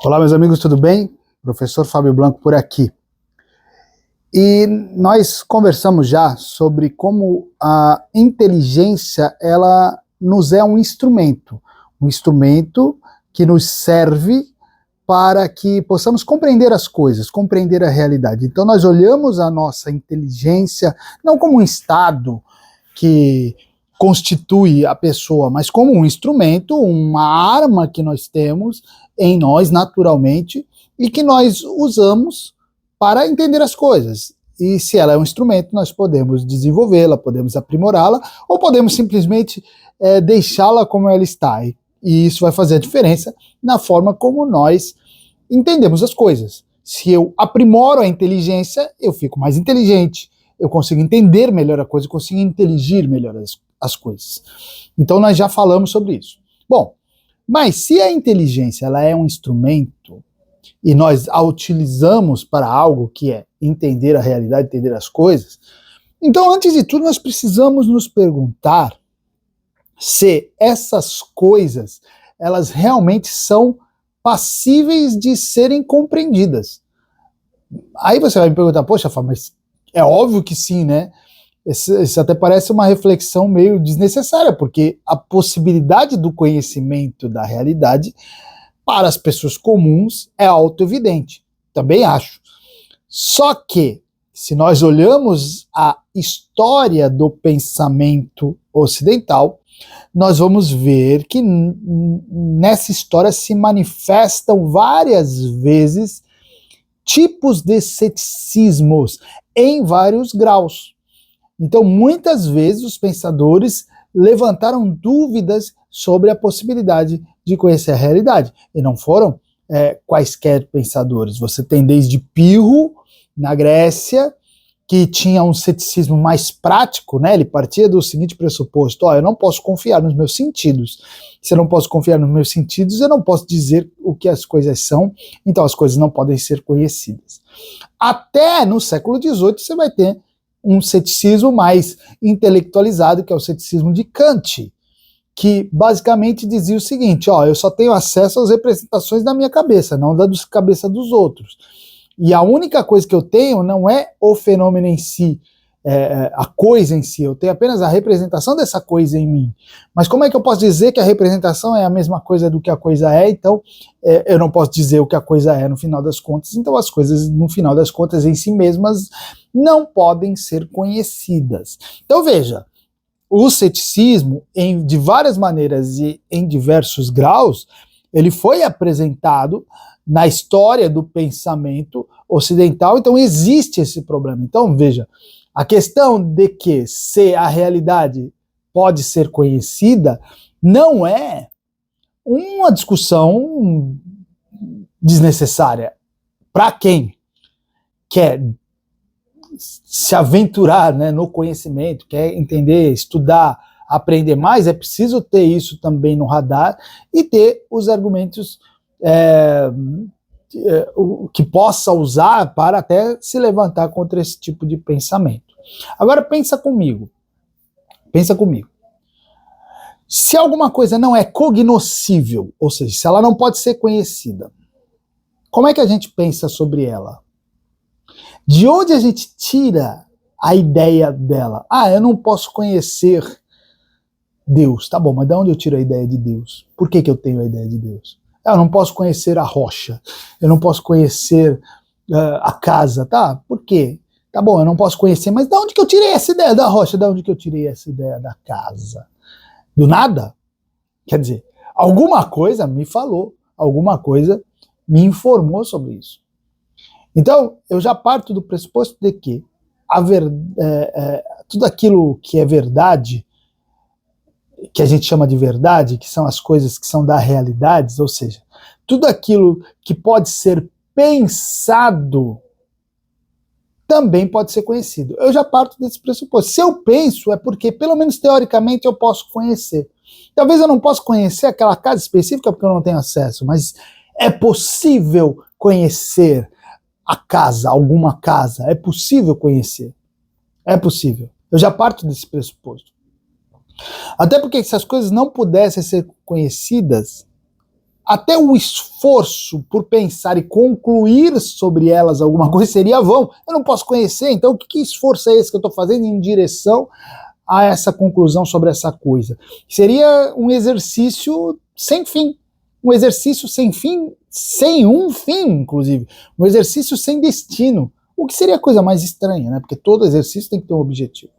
Olá, meus amigos, tudo bem? Professor Fábio Blanco por aqui. E nós conversamos já sobre como a inteligência, ela nos é um instrumento que nos serve para que possamos compreender as coisas, compreender a realidade. Então nós olhamos a nossa inteligência não como um estado que constitui a pessoa, mas como um instrumento, uma arma que nós temos em nós naturalmente e que nós usamos para entender as coisas. E se ela é um instrumento, nós podemos desenvolvê-la, podemos aprimorá-la, ou podemos simplesmente deixá-la como ela está. E isso vai fazer a diferença na forma como nós entendemos as coisas. Se eu aprimoro a inteligência, eu fico mais inteligente, eu consigo entender melhor a coisa, eu consigo inteligir melhor as coisas. Então nós já falamos sobre isso. Bom, mas se a inteligência ela é um instrumento e nós a utilizamos para algo que é entender a realidade, entender as coisas, então antes de tudo nós precisamos nos perguntar se essas coisas elas realmente são passíveis de serem compreendidas. Aí você vai me perguntar, poxa, Fábio, mas é óbvio que sim, né? Isso até parece uma reflexão meio desnecessária, porque a possibilidade do conhecimento da realidade para as pessoas comuns é auto-evidente. Também acho. Só que, se nós olhamos a história do pensamento ocidental, nós vamos ver que nessa história se manifestam várias vezes tipos de ceticismos em vários graus. Então, muitas vezes os pensadores levantaram dúvidas sobre a possibilidade de conhecer a realidade. E não foram quaisquer pensadores. Você tem desde Pirro, na Grécia, que tinha um ceticismo mais prático, né? Ele partia do seguinte pressuposto: eu não posso confiar nos meus sentidos. Se eu não posso confiar nos meus sentidos, eu não posso dizer o que as coisas são, então as coisas não podem ser conhecidas. Até no século XVIII você vai ter um ceticismo mais intelectualizado, que é o ceticismo de Kant, que basicamente dizia o seguinte: eu só tenho acesso às representações da minha cabeça, não da cabeça dos outros. E a única coisa que eu tenho não é o fenômeno em si, a coisa em si, eu tenho apenas a representação dessa coisa em mim. Mas como é que eu posso dizer que a representação é a mesma coisa do que a coisa é? Então, eu não posso dizer o que a coisa é no final das contas, então as coisas, no final das contas, em si mesmas, não podem ser conhecidas. Então veja, o ceticismo, de várias maneiras e em diversos graus, ele foi apresentado na história do pensamento ocidental, então existe esse problema. Então veja, a questão de que se a realidade pode ser conhecida não é uma discussão desnecessária. Para quem quer se aventurar, né, no conhecimento, quer entender, estudar, aprender mais, é preciso ter isso também no radar e ter os argumentos que possa usar para até se levantar contra esse tipo de pensamento. Agora pensa comigo. Se alguma coisa não é cognoscível, ou seja, se ela não pode ser conhecida, como é que a gente pensa sobre ela? De onde a gente tira a ideia dela? Eu não posso conhecer Deus. Tá bom, mas de onde eu tiro a ideia de Deus? Por que eu tenho a ideia de Deus? Eu não posso conhecer a rocha. Eu não posso conhecer a casa. Tá, por quê? Tá bom, eu não posso conhecer, mas de onde que eu tirei essa ideia da rocha? De onde que eu tirei essa ideia da casa? Do nada? Quer dizer, alguma coisa me falou, alguma coisa me informou sobre isso. Então, eu já parto do pressuposto de que tudo aquilo que é verdade, que a gente chama de verdade, que são as coisas que são da realidade, ou seja, tudo aquilo que pode ser pensado também pode ser conhecido. Eu já parto desse pressuposto. Se eu penso, é porque, pelo menos teoricamente, eu posso conhecer. Talvez eu não possa conhecer aquela casa específica porque eu não tenho acesso, mas é possível conhecer a casa, alguma casa. É possível conhecer. É possível. Eu já parto desse pressuposto. Até porque se as coisas não pudessem ser conhecidas, até o esforço por pensar e concluir sobre elas alguma coisa seria vão. Eu não posso conhecer, então que esforço é esse que eu estou fazendo em direção a essa conclusão sobre essa coisa? Seria um exercício sem fim. Um exercício sem fim, sem um fim, inclusive. Um exercício sem destino. O que seria a coisa mais estranha, né? Porque todo exercício tem que ter um objetivo.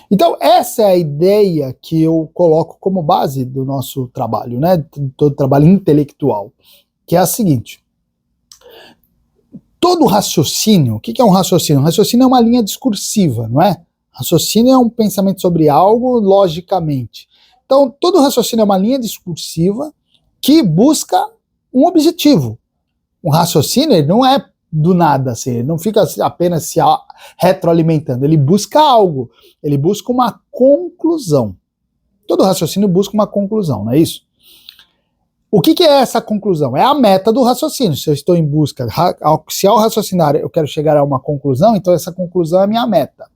Então, essa é a ideia que eu coloco como base do nosso trabalho, né? Todo trabalho intelectual, que é a seguinte. Todo raciocínio, o que é um raciocínio? Um raciocínio é uma linha discursiva, não é? Raciocínio é um pensamento sobre algo logicamente. Então, todo raciocínio é uma linha discursiva que busca um objetivo. Um raciocínio ele não é do nada, assim, ele não fica apenas se retroalimentando, ele busca algo, ele busca uma conclusão. Todo raciocínio busca uma conclusão, não é isso? O que é essa conclusão? É a meta do raciocínio. Se eu estou em busca, se ao raciocinar eu quero chegar a uma conclusão, então essa conclusão é a minha meta.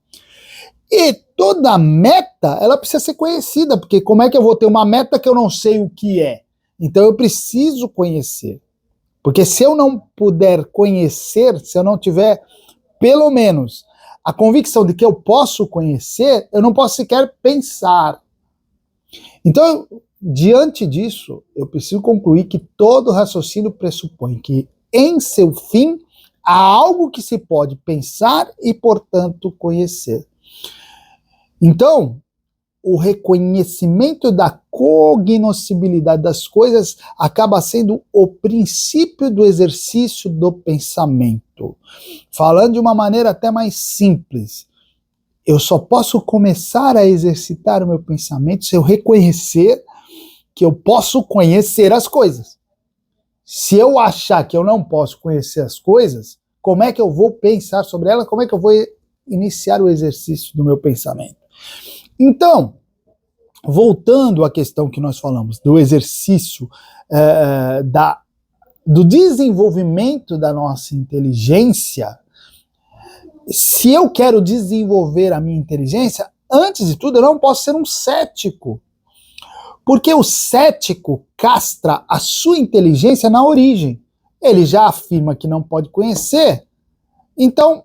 E toda meta, ela precisa ser conhecida, porque como é que eu vou ter uma meta que eu não sei o que é? Então eu preciso conhecer. Porque se eu não puder conhecer, se eu não tiver, pelo menos, a convicção de que eu posso conhecer, eu não posso sequer pensar. Então, diante disso, eu preciso concluir que todo raciocínio pressupõe que, em seu fim, há algo que se pode pensar e, portanto, conhecer. Então, o reconhecimento da cognoscibilidade das coisas acaba sendo o princípio do exercício do pensamento. Falando de uma maneira até mais simples, eu só posso começar a exercitar o meu pensamento se eu reconhecer que eu posso conhecer as coisas. Se eu achar que eu não posso conhecer as coisas, como é que eu vou pensar sobre elas? Como é que eu vou iniciar o exercício do meu pensamento? Então, voltando à questão que nós falamos, do exercício, do desenvolvimento da nossa inteligência, se eu quero desenvolver a minha inteligência, antes de tudo, eu não posso ser um cético. Porque o cético castra a sua inteligência na origem. Ele já afirma que não pode conhecer, então,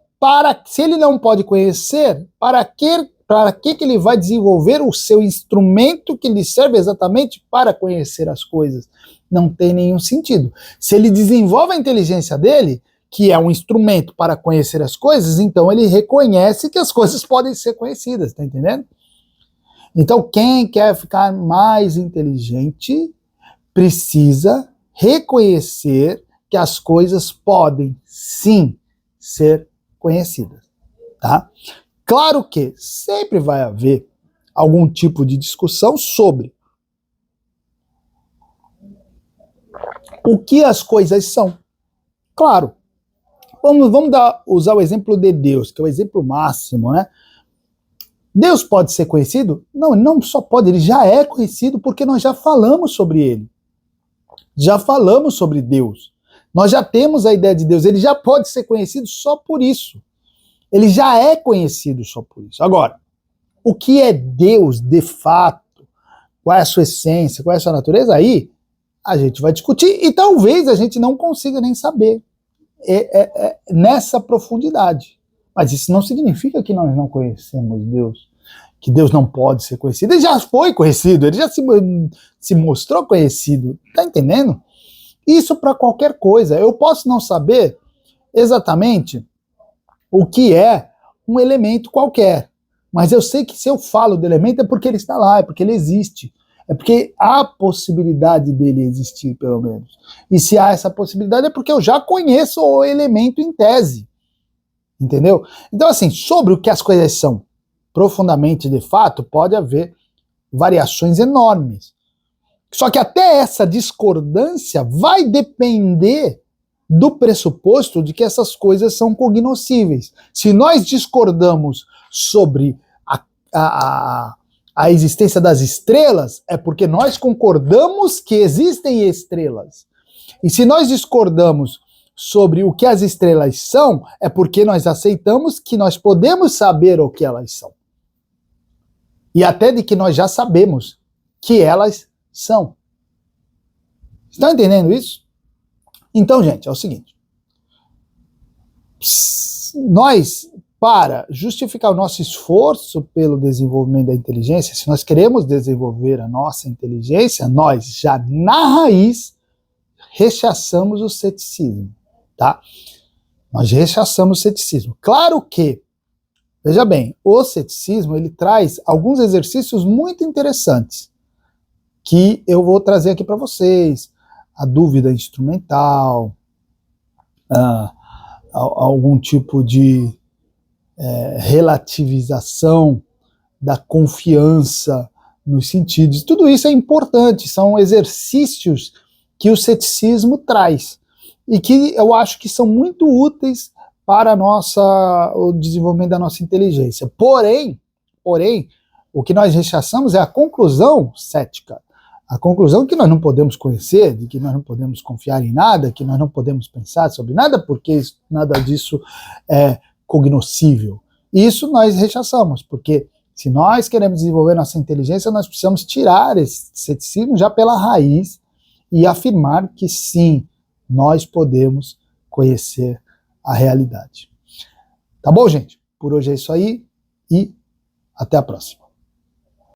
se ele não pode conhecer, para que ele vai desenvolver o seu instrumento que lhe serve exatamente para conhecer as coisas? Não tem nenhum sentido. Se ele desenvolve a inteligência dele, que é um instrumento para conhecer as coisas, então ele reconhece que as coisas podem ser conhecidas, tá entendendo? Então, quem quer ficar mais inteligente precisa reconhecer que as coisas podem, sim, ser conhecidas, tá? Claro que sempre vai haver algum tipo de discussão sobre o que as coisas são. Claro, vamos usar o exemplo de Deus, que é o exemplo máximo, né? Deus pode ser conhecido? Não, ele não só pode, ele já é conhecido porque nós já falamos sobre ele. Já falamos sobre Deus. Nós já temos a ideia de Deus, ele já pode ser conhecido só por isso. Ele já é conhecido só por isso. Agora, o que é Deus de fato? Qual é a sua essência? Qual é a sua natureza? Aí a gente vai discutir e talvez a gente não consiga nem saber nessa profundidade. Mas isso não significa que nós não conhecemos Deus, que Deus não pode ser conhecido. Ele já foi conhecido, ele já se mostrou conhecido. Tá entendendo? Isso para qualquer coisa. Eu posso não saber exatamente o que é um elemento qualquer, mas eu sei que se eu falo do elemento é porque ele está lá, é porque ele existe. É porque há possibilidade dele existir, pelo menos. E se há essa possibilidade é porque eu já conheço o elemento em tese. Entendeu? Então, assim, sobre o que as coisas são profundamente de fato, pode haver variações enormes. Só que até essa discordância vai depender do pressuposto de que essas coisas são cognoscíveis. Se nós discordamos sobre a existência das estrelas, é porque nós concordamos que existem estrelas. E se nós discordamos sobre o que as estrelas são, é porque nós aceitamos que nós podemos saber o que elas são. E até de que nós já sabemos que elas são. Estão entendendo isso? Então, gente, é o seguinte. Nós, para justificar o nosso esforço pelo desenvolvimento da inteligência, se nós queremos desenvolver a nossa inteligência, nós já na raiz rechaçamos o ceticismo, tá? Nós rechaçamos o ceticismo. Claro que, veja bem, o ceticismo ele traz alguns exercícios muito interessantes que eu vou trazer aqui para vocês. A dúvida instrumental, algum tipo de relativização da confiança nos sentidos. Tudo isso é importante, são exercícios que o ceticismo traz e que eu acho que são muito úteis para o desenvolvimento da nossa inteligência. Porém, o que nós rechaçamos é a conclusão cética. A conclusão que nós não podemos conhecer, de que nós não podemos confiar em nada, que nós não podemos pensar sobre nada, porque nada disso é cognoscível. Isso nós rechaçamos, porque se nós queremos desenvolver nossa inteligência, nós precisamos tirar esse ceticismo já pela raiz e afirmar que sim, nós podemos conhecer a realidade. Tá bom, gente? Por hoje é isso aí e até a próxima.